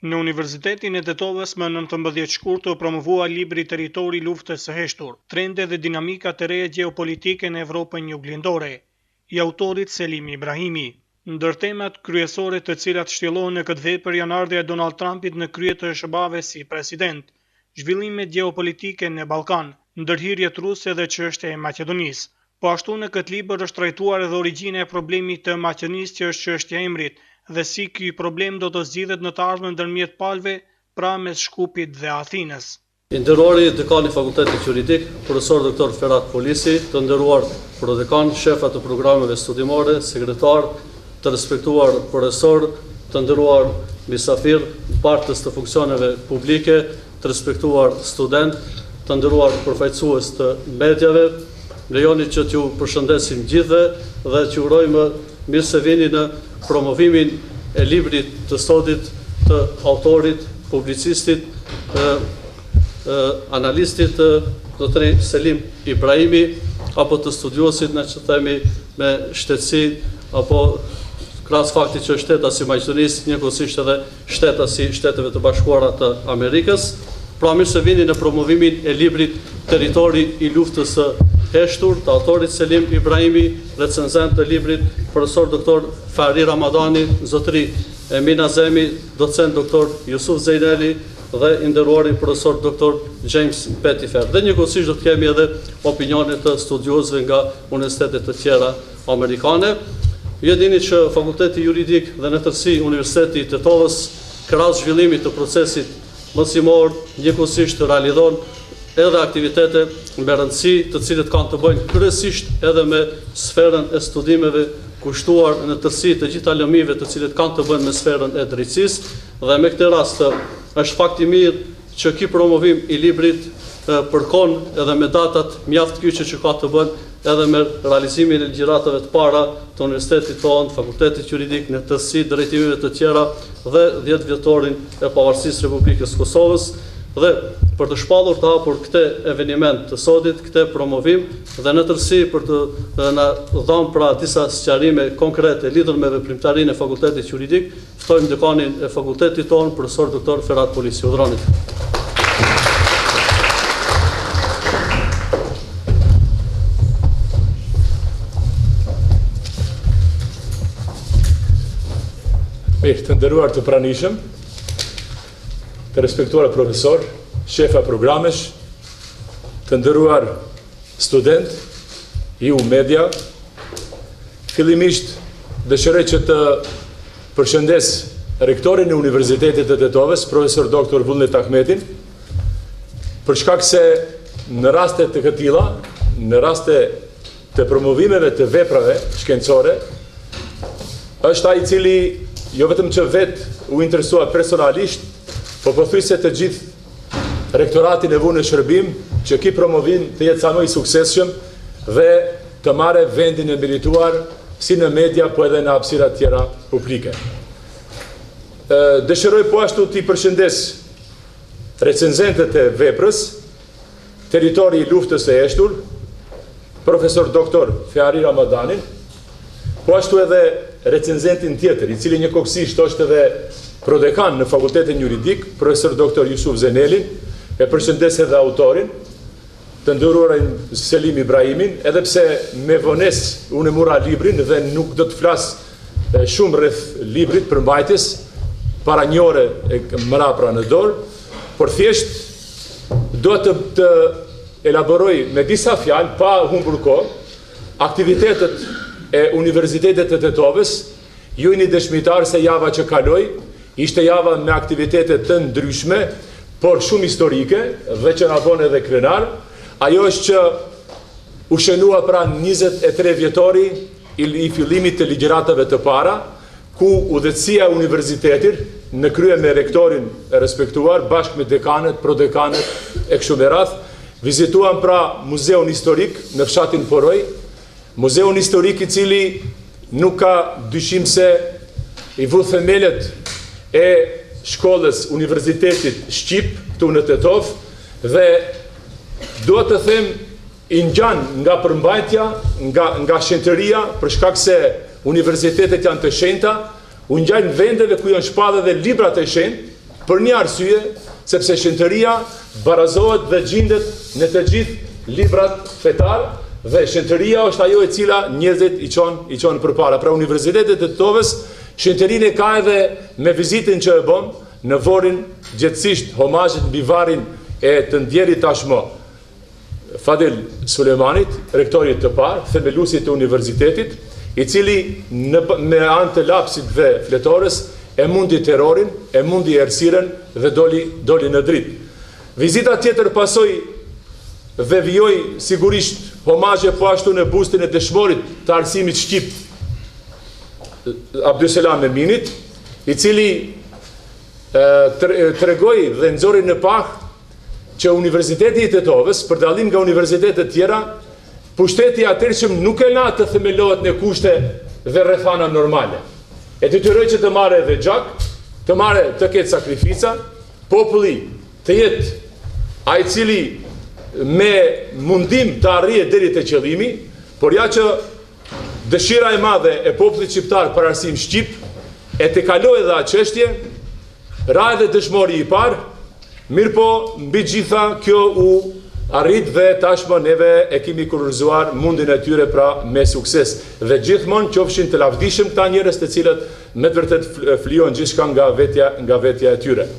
Në Universitetin e Tetovës më 19 shkurt të promovua libri Territori, luftës së heshtur, trende dhe dinamika të reja gjeopolitike në Evropën juglindore, i autorit Selim Ibrahimi. Ndër temat kryesore të cilat shtjellohen në këtë vepër janë ardhja e Donald Trumpit në krye të SBA-ve si president, zhvillimet gjeopolitike në Ballkan, ndërhyrjet ruse dhe çështja e Maqedonisë. Po ashtu në këtë libër është trajtuar edhe origjina e problemit të Maqedonisë që është çështja e emrit dhe si ky problem do të zgjidhet në të ardhmen ndërmjet palëve, pra mes Shkupit dhe Athinës. I nderuari dekani i Fakultetit Juridik, profesor doktor Ferhat Polisi, të nderuar prodekan, shefa të programeve studimore, sekretar, të respektuar profesor, të nderuar mysafir, partës të funksioneve publike, të respektuar student, të nderuar përfaqësues të mediave, lejoni që t'ju përshëndesim gjithë dhe që urojmë mirë se vini në promovimin e librit të sodit të autorit, publicistit, analistit Dr. Selim Ibrahimi, apo të studiosit në që themi me shtetësi, apo krahas faktit që është shtetas i Maqedonisë, njëkohësisht edhe shtetas i Shteteve të Bashkuara të Amerikës. Pra mirë se vini në promovimin e librit Territori i luftës së heshtur të autorit Selim Ibrahimi, recenzent të librit profesor doktor Fahri Ramadani, zotëri Emina Zemi, docent doktor Jusuf Zejneli dhe i nderuari profesor doktor James Pettifer. Dhe njëkohësisht do të kemi edhe opinionet të studiosëve nga universitetet të tjera amerikane. Ju dini që Fakulteti Juridik dhe në tërësi Universiteti i Tetovës, krahas zhvillimit të procesit mësimor, njëkohësisht realizon edhe aktivitete me rëndësi të cilët kanë të bëjnë kryesisht edhe me sferën e studimeve kushtuar në tërësi të gjitha lëmive të cilët kanë të bëjnë me sferën e drejtësisë, dhe me këtë rast është fakt i mirë që ky promovim i librit përkon edhe me datat mjaft kyçe që ka të bëjnë edhe me realizimin e ligjëratave të para të universitetit tonë, Fakultetit Juridik, në tërësi drejtimeve të tjera dhe 10 vjetorin e pavarësisë Republikës Kosovës, dhe për të shpallur të hapur këtë eveniment të sodit, këtë promovim, dhe në tërësi për të na dhënë pra disa sqarime konkrete lidhur me veprimtarinë e Fakultetit Juridik, ftojmë dekanin e fakultetit tonë, profesor doktor Ferhat Polisi. Udhëronit. Të nderuar të pranishëm, të respektuar profesor, shefa programesh, të nderuar student, ju media, fillimisht dëshiroj që të përshëndes rektorin e Universitetit të Tetovës, profesor doktor Vullnet Ahmetin, për shkak se në raste të këtilla, në raste të promovimeve të veprave shkencore, është ai i cili jo vetëm që vetë u interesua personalisht, po pothuajse të gjithë rektoratin e vunë në shërbim, që ky promovim të jetë sa më i suksesshëm dhe të marrë vendin e merituar si në media, po edhe në hapësira të tjera publike. Dëshiroj po ashtu t'i përshëndes recenzentët e veprës, Territori i luftës së heshtur, profesor doktor Fahri Ramadanin, po ashtu edhe recenzentin tjetër, i cili njëkohësisht është edhe prodekan në Fakultetin Juridik, profesor doktor Jusuf Zejnelin, e përshëndes edhe autorin, të nderuarin Selim Ibrahimin, edhe pse me vonesë unë mora librin dhe nuk do të flas shumë rreth librit për mbajtjes, para një ore e mrapra në dorë, por thjesht do të elaboroj me disa fjalë pa humbur kohë aktivitetet e Universitetit të Tetovës. Ju jeni dëshmitar se java që kaloi ishte java me aktivitete të ndryshme, por shumë historike dhe që na bën edhe krenar. Ajo është që u shënua pra 23 vjetori i fillimit të ligjëratave të para, ku udhëtësia e universitetit në krye me rektorin e respektuar, bashkë me dekanët, prodekanet e kështu me radhë, vizituan pra muzeun historik në fshatin Poroj, muzeun historik i cili nuk ka dyshim se i vu themelet e shkollës Universitetit Shqip këtu në Tetov, dhe do të them i ngjan nga përmbajtja, nga shenjtëria, për shkak se universitetet janë të shenjta, u ngjajnë vendeve ku janë shpallë dhe librat e shenjtë, për një arsye, sepse shëntëria barazohet dhe gjendet në të gjithë librat fetar, dhe shëntëria është ajo e cila njerëzit i çon përpara. Pra Universiteti i Tetovës shëntërinë ka edhe me vizitën që e bën në Vorin, gjithsesi homazhet mbi varrin e të ndjerit tashmë Fadel Sulemanit, rektorit të parë, themeluesit të universitetit, i cili me anë të lapsit dhe fletores e mundi terrorin, e mundi errësirën dhe doli në dritë. Vizita tjetër pasoi dhe vijoi sigurisht homazhe po ashtu në bustin e dëshmorit të arsimit shqip Abdyselam Eminit, i cili tregoi dhe nxori në pak që Universiteti i Tetovës, për dallim nga universitetet tjera, pushteti atërshëm nuk e la të themelohet në kushte dhe rrethana normale. E detyroi që të marrë edhe gjak, të ketë sakrifica, populli të jetë ai i cili me mundim të arrijë deri te qëllimi, por ja që dëshira e madhe e popullit shqiptar për arsim shqip e të kaloi edhe atë çështje, ra edhe dëshmori i parë, mirë po mbi gjitha kjo u arrit dhe tashmë neve e kemi kurorzuar mundin e tyre pra me sukses. Dhe gjithmonë qofshin të lavdishëm këta njerëz të cilët me të vërtet flijojnë gjithçka nga vetja e tyre.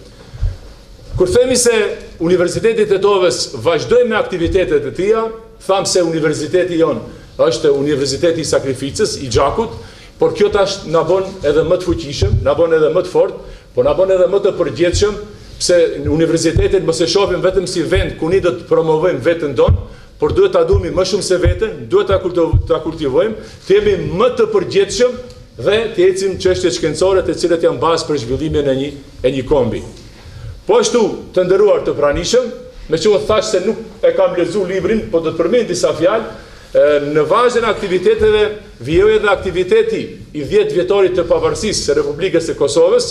Kur themi se Universiteti i Tetovës vazhdoi me aktivitetet e tija, tham se universiteti jon është universiteti i sakrificës, i gjakut, por kjo tash na bën edhe më të fuqishëm, na bën edhe më të fortë, por na bën edhe më të përgjithshëm, pse në universitetin mos e shohim vetëm si vend ku ne do të promovojmë veten tonë, por duhet ta duhemi më shumë se veten, duhet ta kultivojmë, të jemi më të përgjithshëm dhe të ecim çështjet shkencore të cilat janë bazë për zhvillimin e një kombi. Po ashtu të nderuar të pranishëm, me që u thash se nuk e kam lexuar librin, po do të përmend disa fjalë, në vazhdën e aktiviteteve vijoi edhe aktiviteti i 10 vjetorit të pavarësisë së Republikës së Kosovës,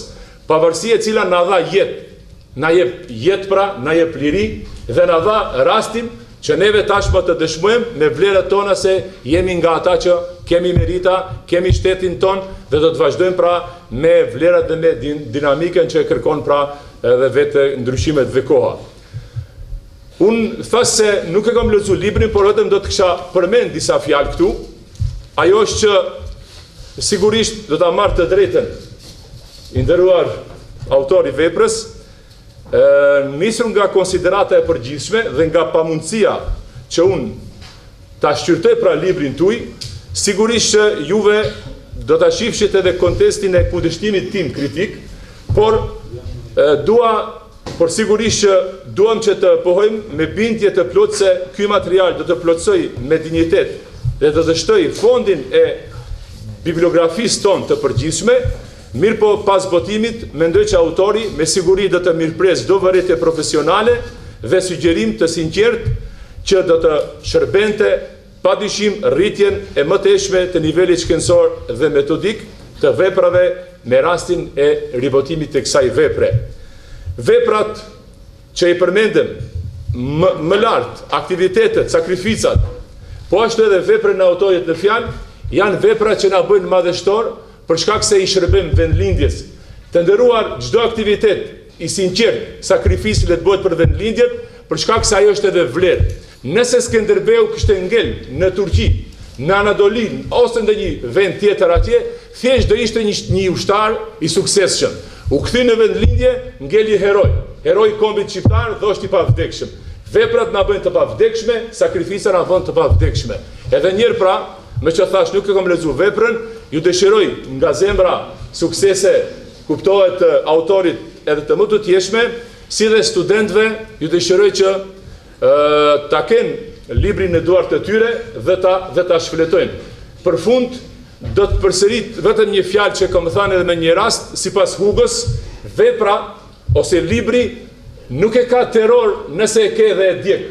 pavarësia e cila na dha jetë. Na jep jetë pra, na jep liri dhe na dha rastin që neve tashmë të dëshmojmë me vlerat tona se jemi nga ata që kemi merita, kemi shtetin ton dhe do të vazhdojmë pra me vlerat dhe me dinamikën që kërkon pra edhe vetë ndryshimet dhe koha. Unë thas se nuk e kam lexuar librin, por vetëm do të kisha përmend disa fjalë këtu. Ajo është që sigurisht do ta marr të drejtën i nderuar autori veprës, nisur nga konsiderata e përgjithshme dhe nga pamundësia që unë ta shqyrtoj pra librin tuaj, sigurisht që juve do ta shifshit edhe kontekstin e kundërshtimit tim kritik, por sigurisht që duam që të pohojmë me bindje të plotë se ky material do të plotësoj me dinjitet dhe do të shtoj fondin e bibliografisë tonë të përgjithshme. Mirë po pas botimit, mendoj që autori me siguri do të mirëpres çdo vërejtje profesionale dhe sugjerim të sinqert që do të shërbente padyshim rritjen e mëtejshme të nivelit shkencor dhe metodik të veprave me rastin e ribotimit të kësaj vepre. Veprat që i përmendem më lart, aktivitetet, sakrificat, po ashtu edhe veprën e autorit në fjalë, janë vepra që na bëjnë madhështor për shkak se i shërbim vendlindjes. Të nderuar çdo aktivitet i sinqert, sakrificë le të bëhet për vendlindjet, për shkak se ajo është edhe vlerë. Nëse Skënderbeu kishte ngel në Turqi, në Anadoli ose në një vend tjetër atje, thjesht do ishte një ushtar i suksesshëm. U kthi në vendlindje, ngeli heroj i kombit shqiptar dhe është i pavdekshëm. Veprat na bëjnë të pavdekshme, sakrifica na bën të pavdekshme. Edhe njëherë pra, me që thash nuk e kam lexuar veprën, ju dëshiroj nga zemra suksese, kuptohet autorit edhe të më të tjeshme, si dhe studentëve, ju dëshiroj që ta kenë librin në duart të tyre dhe ta shfletojnë. Për fund, do të përsërit vetëm një fjalë që kam thënë edhe me një rast, sipas Hugos, vepra ose libri nuk e ka terror nëse e ke dhe e djeg.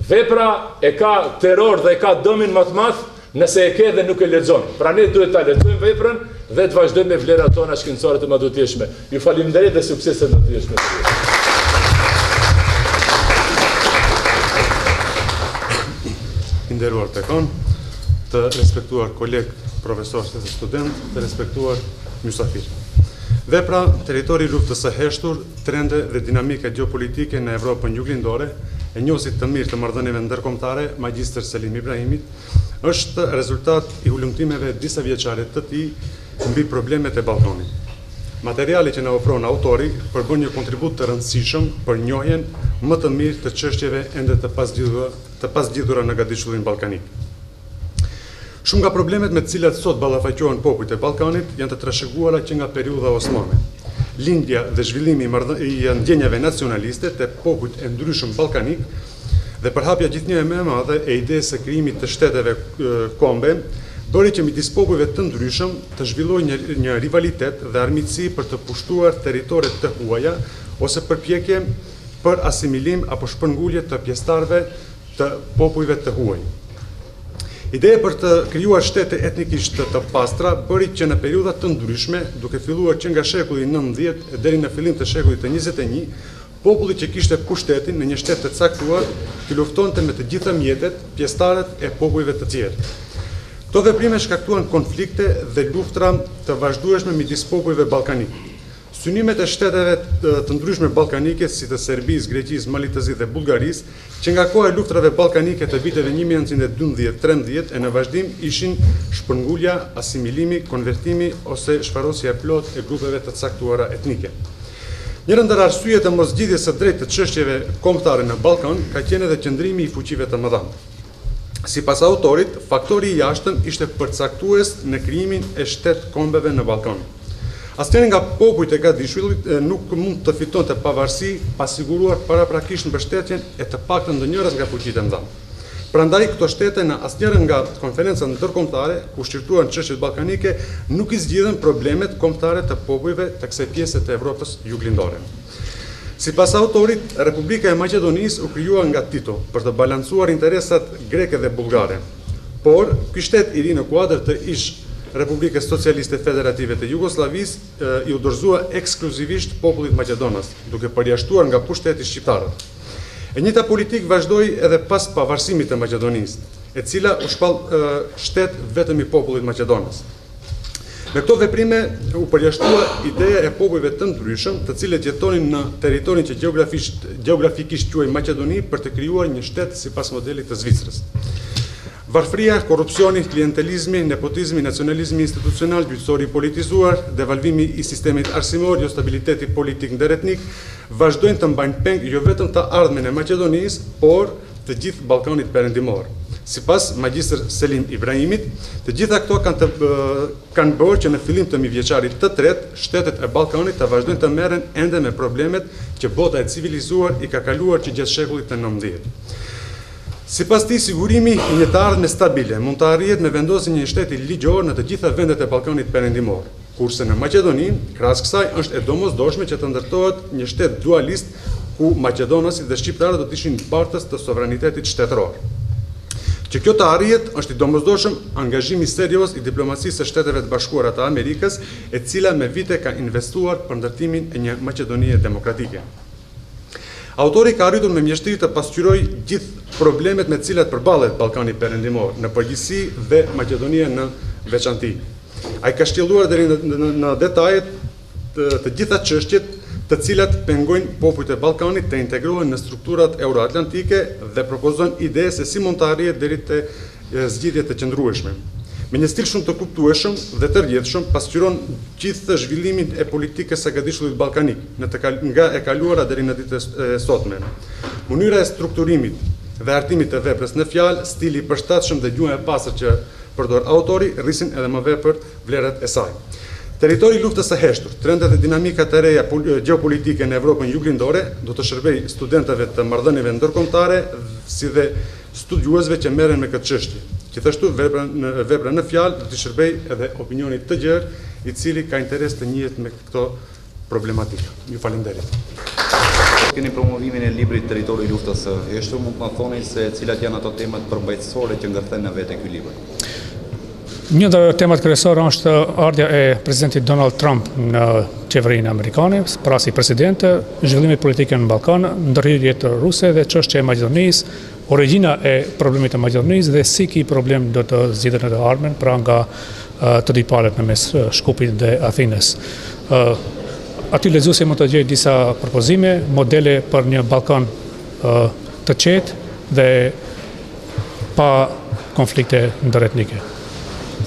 Vepra e ka terror dhe e ka dëmin më të madh nëse e ke dhe nuk e lexon. Pra ne duhet ta lexojmë veprën dhe të vazhdojmë me vlerat tona shkencore të mëdhutshme. Ju falenderoj dhe suksese në të jashtme. I nderuar tekon, të respektuar koleg, profesor dhe student, të respektuar mysafir. Vepra Territori luftës së heshtur, trende dhe dinamika gjeopolitike në Evropën juglindore, e njohësit të mirë të marrëdhënieve ndërkombëtare, Magjistër Selim Ibrahimit, është rezultat i hulumtimeve disa vjeçare të tij mbi problemet e Ballkanit. Materiali që na ofron autori përbën një kontribut të rëndësishëm për njohjen më të mirë të çështjeve ende të pasgjidhura në gatishtullin ballkanik. Shumë nga problemet me të cilat sot ballafaqohen popujt e Ballkanit janë të trashëguara që nga periudha osmane. Lindja dhe zhvillimi i ndjenjave nacionaliste të popujt e ndryshëm ballkanik dhe përhapja gjithnjë më e madhe e idesë së krijimit të shteteve kombe bëri që midis popujve të ndryshëm të zhvillojë një rivalitet dhe armiqësi për të pushtuar territoret të huaja ose përpjekje për asimilim apo shpërngulje të pjesëtarëve të popujve të huaj. Ideja për të krijuar shtete etnikisht të pastra bëri që në periudha të ndryshme, duke filluar që nga shekulli 19 deri në fillim të shekullit të 21, populli që kishte pushtetin në një shtet të caktuar të luftonte me të gjitha mjetet pjesëtarët e popujve të tjerë. Këto veprime shkaktuan konflikte dhe luftra të vazhdueshme midis popujve ballkanik. Synimet e shteteve të ndryshme ballkanike, si të Serbisë, Greqisë, Malitëzisë dhe Bullgarisë, që nga koha e luftrave ballkanike të viteve 1912-13 e në vazhdim ishin shpërngulja, asimilimi, konvertimi ose shfarosja e plotë e grupeve të caktuara etnike. Njëra ndër arsyet e mosgjidhjes së drejtë të çështjeve kombëtare në Ballkan ka qenë edhe qëndrimi i fuqive të mëdha. Sipas autorit, faktori i jashtëm ishte përcaktues në krijimin e shtet-kombeve në Ballkan. Asnjëri nga popujt e gatishullit nuk mund të fitonte pavarësi pa siguruar paraprakisht mbështetjen e të paktën ndonjëras nga fuqitë e mëdha. Prandaj këto shtete në asnjëra nga konferencat ndërkombëtare ku shqyrtuan çështjet ballkanike nuk i zgjidhen problemet kombëtare të popujve të kësaj pjese të Evropës juglindore. Sipas autorit, Republika e Maqedonisë u krijua nga Tito për të balancuar interesat greke dhe bullgare. Por ky shtet i ri në kuadër të ish Republikës Socialiste Federative të Jugosllavisë i u dorëzua ekskluzivisht popullit maqedonas, duke përjashtuar nga pushteti shqiptarët. E njëjta politikë vazhdoi edhe pas pavarësimit të Maqedonisë, e cila u shpall shtet vetëm i popullit maqedonas. Me këto veprime u përjashtua ideja e popujve të ndryshëm, të cilët jetonin në territorin që gjeografikisht quhej Maqedoni për të krijuar një shtet sipas modelit të Zvicrës. Varfria, korrupsioni, klientelizmi, nepotizmi, nacionalizmi institucional, gjyqësori politizuar, devalvimi i sistemit arsimor, jo stabiliteti politik ndërretnik, vazhdojnë të mbajnë peng jo vetëm të ardhmen e Maqedonisë, por të gjithë Ballkanit perëndimor. Sipas Magjistër Selim Ibrahimit, të gjitha këto kanë bërë që në fillim të mijëvjeçarit të tretë, shtetet e Ballkanit të vazhdojnë të merren ende me problemet që bota e civilizuar i ka kaluar që gjatë shekullit të 19. Sipas tij, sigurimi i një të ardhme stabile mund të arrihet me vendosjen e një shteti ligjor në të gjitha vendet e Ballkanit perëndimor, kurse në Maqedoni, krahas kësaj, është e domosdoshme që të ndërtohet një shtet dualist ku maqedonasit dhe shqiptarët do të ishin partës të sovranitetit shtetëror. Që kjo të arrihet, është i domosdoshëm angazhimi serioz i diplomacisë së Shteteve të Bashkuara të Amerikës, e cila me vite ka investuar për ndërtimin e një Maqedonie demokratike. Autori ka arritur me mjeshtri të pasqyrojë gjithë problemet me të cilat përballet Ballkani perëndimor në përgjithësi dhe Maqedonia në veçanti. Ai ka shtjelluar deri në detajet të gjitha çështjet të cilat pengojnë popujt e Ballkanit të integrohen në strukturat euroatlantike dhe propozon ide se si mund të arrihet deri te zgjidhje të qëndrueshme. Me një stil shumë të kuptueshëm dhe të rrjedhshëm, pasqyron gjithë zhvillimin e politikës së gatishullit ballkanik nga e kaluara deri në ditët e sotme. Mënyra e strukturimit dhe hartimit të veprës në fjalë, stili i përshtatshëm dhe gjuha e pastër që përdor autori rrisin edhe më vepër vlerat e saj. Territori luftës së heshtur, trendet dhe dinamikat e reja gjeopolitike në Evropën juglindore do të shërbej studentëve të marrëdhënieve ndërkombëtare si dhe studiuesve që merren me këtë çështje. Gjithashtu vepra në fjalë do të shërbej edhe opinionit të gjerë, i cili ka interes të njihet me këto problematika. Ju falenderit. Keni promovimin e librit Territori luftës së heshtur, mund të na thoni se cilat janë ato temat përmbajtësore që ngërthen në vetë ky libër? Një ndër temat kryesore është ardha e presidentit Donald Trump në qeverinë amerikane, pra si presidente, zhvillimit politike në Ballkan, ndërhyrjet ruse dhe çështja e Maqedonisë, origjina e problemit të Maqedonisë dhe si ky problem do të zgjidhet në të ardhmen, pra nga të dy palët në mes Shkupit dhe Athinës. Aty lexuesi mund të gjejë disa propozime, modele për një Ballkan të qetë dhe pa konflikte ndërretnike.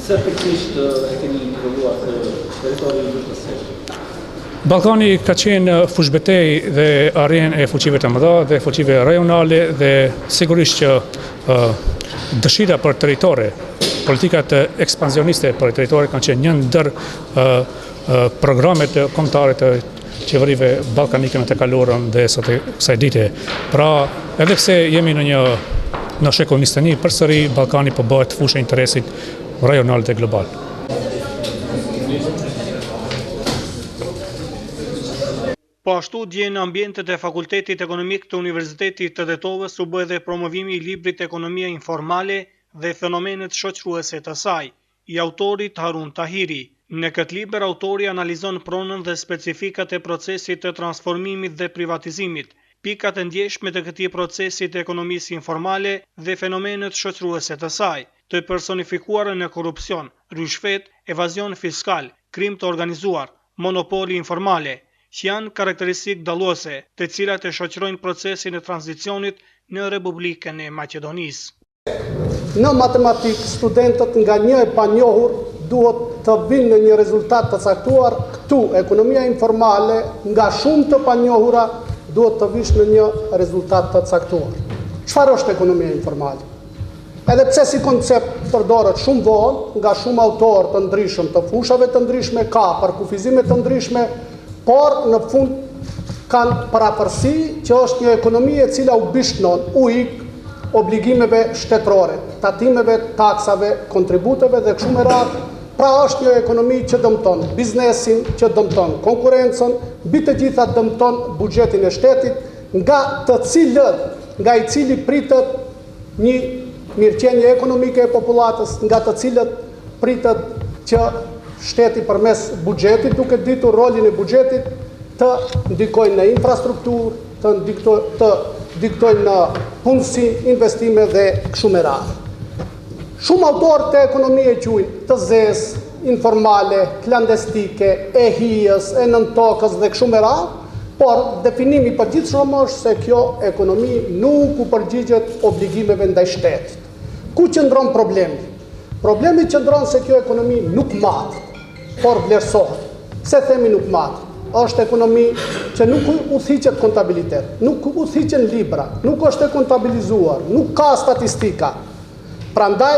Sa përkisht e keni evaluar territorin e luftës së heshtur? Ballkani ka qenë fushbetej dhe arenë e fuqive të mëdha dhe fuqive rajonale dhe sigurisht që dëshira për territori, politikat ekspansioniste për territori kanë qenë një ndër programet kombëtare të qeverive ballkanike në të kaluarën dhe sot e kësaj dite. Pra, edhe pse jemi në shekull 21, përsëri Ballkani po bëhet fushë e interesit rajonal dhe global. Po ashtu dje në ambientet e Fakultetit Ekonomik të Universitetit të Tetovës u bë edhe promovimi i librit Ekonomia Informale dhe fenomenet shoqëruese të saj, i autorit Harun Tahiri. Në këtë libër autori analizon pronën dhe specifikat e procesit të transformimit dhe privatizimit, pikat e ndjeshme të këtij procesi të ekonomisë informale dhe fenomenet shoqëruese të saj, të personifikuara në korrupsion, rishfet, evazion fiskal, krim të organizuar, monopoli informale, që janë karakteristikë dalluese, të cilat e shoqërojnë procesin e tranzicionit në Republikën e Maqedonisë. Në matematik, studentët nga një e panjohur duhet të vinë në një rezultat të caktuar, këtu ekonomia informale nga shumë të panjohura duhet të vish në një rezultat të caktuar. Çfarë është ekonomia informale? Edhe pse si koncept përdoret shumë vonë nga shumë autorë të ndryshëm të fushave të ndryshme, ka për kufizime të ndryshme, por në fund kanë parapërsi që është një ekonomi e cila u bishnon, u ik obligimeve shtetërore, tatimeve, taksave, kontributeve dhe kështu me radhë. Pra është një ekonomi që dëmton biznesin, që dëmton konkurencën, mbi të gjitha dëmton buxhetin e shtetit, nga i cili pritet një mirëqenie ekonomike e popullatës, nga të cilët pritet që shteti përmes buxhetit, duke ditur rolin e buxhetit, të ndikojnë në infrastrukturë, të diktojnë në punësi, investime dhe kështu me radhë. Shumë autorë të ekonomie quajnë të zezë, informale, klandestike, e hijës, e nëntokës dhe kështu me radhë, por definimi përgjithshëm është se kjo ekonomi nuk u përgjigjet obligimeve ndaj shtetit. Ku qëndron problemi? Problemi qëndron se kjo ekonomi nuk matet, por vlerësohet. Pse themi nuk matet? Është ekonomi që nuk udhëhiqet kontabilitet, nuk udhëhiqen libra, nuk është e kontabilizuar, nuk ka statistika. Prandaj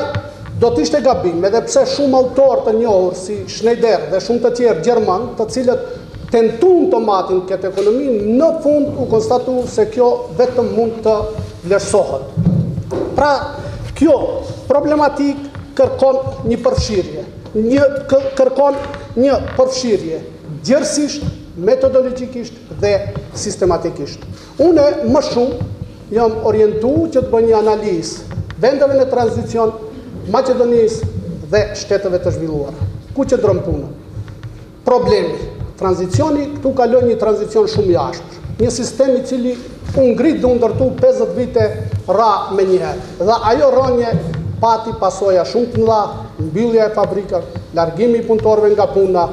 do të ishte gabim, edhe pse shumë autorë të njohur si Schneider dhe shumë të tjerë gjerman, të cilët tentuan të matin këtë ekonomi, në fund u konstatu se kjo vetëm mund të vlerësohet. Pra, kjo problematik kërkon një përfshirje, gjërësisht, metodologjikisht dhe sistematikisht. Une më shumë jam orientu që të bëj një analizë vendeve në tranzicion, Maqedonisë dhe shteteve të zhvilluara. Ku qëndron puna? Problemi, tranzicioni, këtu kalon një tranzicion shumë i ashpër. Një sistem i cili u ngrit dhe u ndërtu 50 vite ra me njëherë. Dhe ajo rënje pati pasoja shumë të mëdha, mbyllja e fabrikave, largimi i punëtorëve nga puna,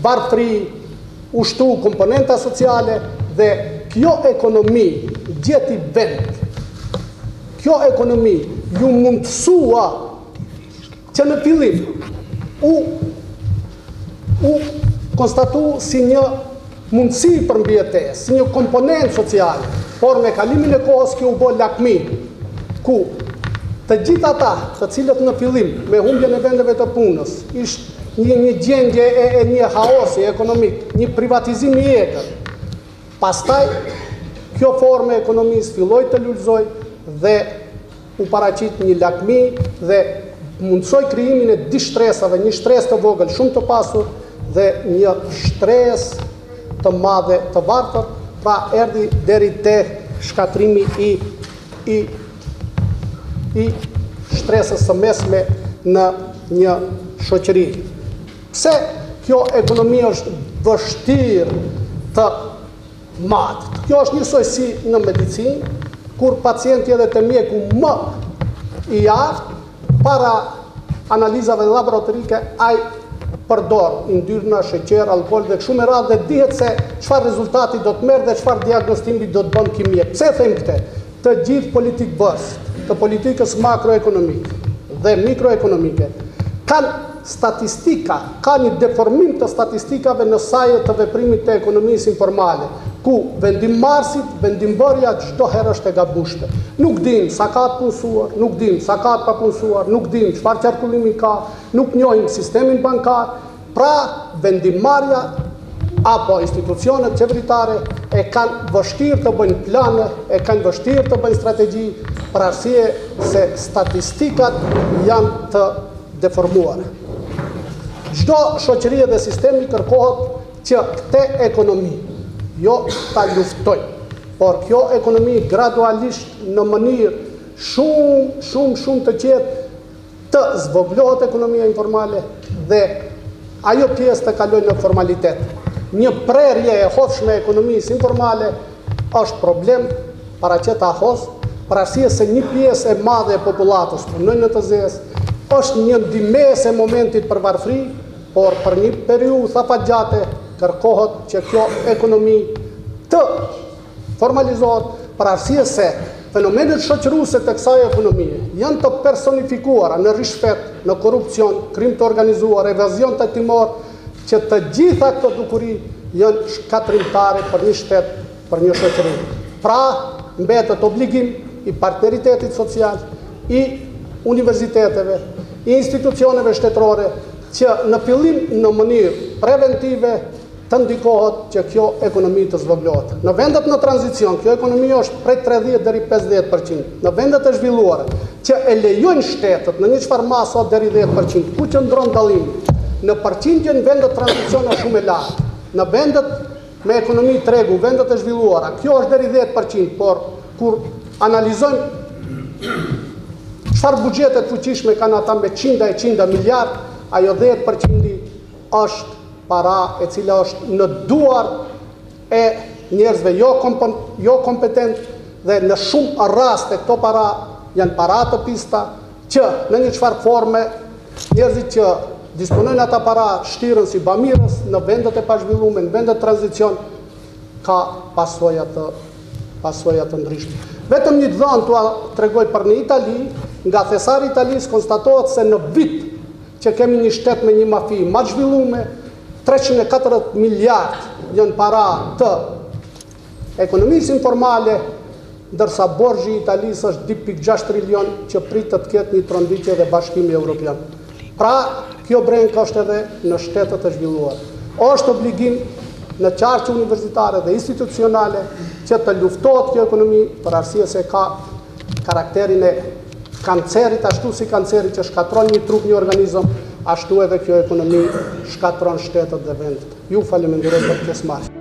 bartri, ushtu komponenta sociale dhe kjo ekonomi gjeti vend. Kjo ekonomi ju mundësua që në fillim u konstatu si një mundësi për mbjetesë, si një komponent sociale, por me kalimin e kohës kjo u bë lakmi, ku të gjithë ata të cilët në fillim me humbjen e vendeve të punës, ishte një gjendje e një haosi ekonomik, një privatizim i egër. Pastaj, kjo formë e ekonomisë filloi të lulëzoj dhe u paraqit një lakmi dhe mundsoj krijimin e dy shtresave, një shtresë të vogël shumë të pasur dhe një shtresë të madhe të varfër, pra erdhi deri te shkatrimi i shtresës së mesme në një shoqëri. Pse kjo ekonomi është vështirë të matet? Kjo është njësoj si në medicinë, kur pacienti edhe të mjeku më i aftë, para analizave laboratorike, ai përdor yndyrna, sheqer, alkool dhe kështu me radhë dhe dihet se çfarë rezultati do të merr dhe çfarë diagnostimi do të bën kimie. Pse them këtë? Të gjithë politikës, të politikës makroekonomike dhe mikroekonomike kanë statistika, ka një deformim të statistikave në saje të veprimit të ekonomisë informale, ku vendimmarrësit, vendimborja çdo herë është e gabueshme. Nuk dim sa ka të punësuar, nuk dim sa ka të papunësuar, nuk dim çfarë qarkullimi ka, nuk njohim sistemin bankar. Pra, vendimmarrja apo institucionet qeveritare e kanë vështirë të bëjnë plane, e kanë vështirë të bëjnë strategji, për arsye se statistikat janë të deformuara. Çdo shoqëri dhe sistemi kërkohet që këtë ekonomi jo ta luftoj, por kjo ekonomi gradualisht në mënyrë shumë të qetë të zvoglohet ekonomia informale dhe ajo pjesë të kalojë në formalitet. Një prerje e hodhshme e ekonomisë informale është problem paraqet ahos, për arsye se një pjesë e madhe e popullatës punojnë në të zezë, është një ndihmës e momentit për varfëri, por për një periudhë safatgjate kërkohet që kjo ekonomi të formalizohet, për arsye se fenomenet shoqëruese të kësaj ekonomie janë të personifikuara në rishfet, në korrupsion, krim të organizuar, evazion tatimor, që të gjitha këto dukuri janë shkatrimtare për një shtet, për një shoqëri. Pra, mbetet obligim i partneritetit social, i universiteteve, i institucioneve shtetërore, që në fillim në mënyrë preventive të ndikohet që kjo ekonomi të zvoglohet. Në vendet në tranzicion, kjo ekonomi është prej 30 deri 50%. Në vendet e zhvilluara, që e lejojnë shtetët në një çfarë masë deri 10%, ku qëndron dallimi? Në përqindjen vendet tranzicion është shumë e lartë. Në vendet me ekonomi tregu, vendet e zhvilluara, kjo është deri 10%, por kur analizojmë çfarë buxhetet fuqishme kanë ata me qinda miliard, ajo 10% është para e cila është në duar e njerëzve jo kompetent dhe në shumë raste këto para janë para të pista që në një çfarë forme njerëzit që disponojnë ata para shtirën si bamirës në vendet e pazhvilluara, në vendet tranzicion ka pasoja të ndryshme. Vetëm një dhënë t'ua tregoj për në Itali, nga thesari i Italisë konstatohet se në vit që kemi një shtet me një mafi ma të zhvilluar, 340 miliard janë para të ekonomisë informale, ndërsa borxhi i Italisë është 2.6 trilion që pritet të ketë një tronditje dhe Bashkimi Evropian. Pra, kjo brenkë është edhe në shtetet e zhvilluara. Është obligim në qarqe universitare dhe institucionale që të luftohet kjo ekonomi, për arsye se ka karakterin e kancerit, ashtu si kanceri që shkatron një trup, një organizëm, ashtu edhe kjo ekonomi shkatron shtetet dhe vendet. Ju faleminderoj për pjesëmarrjen.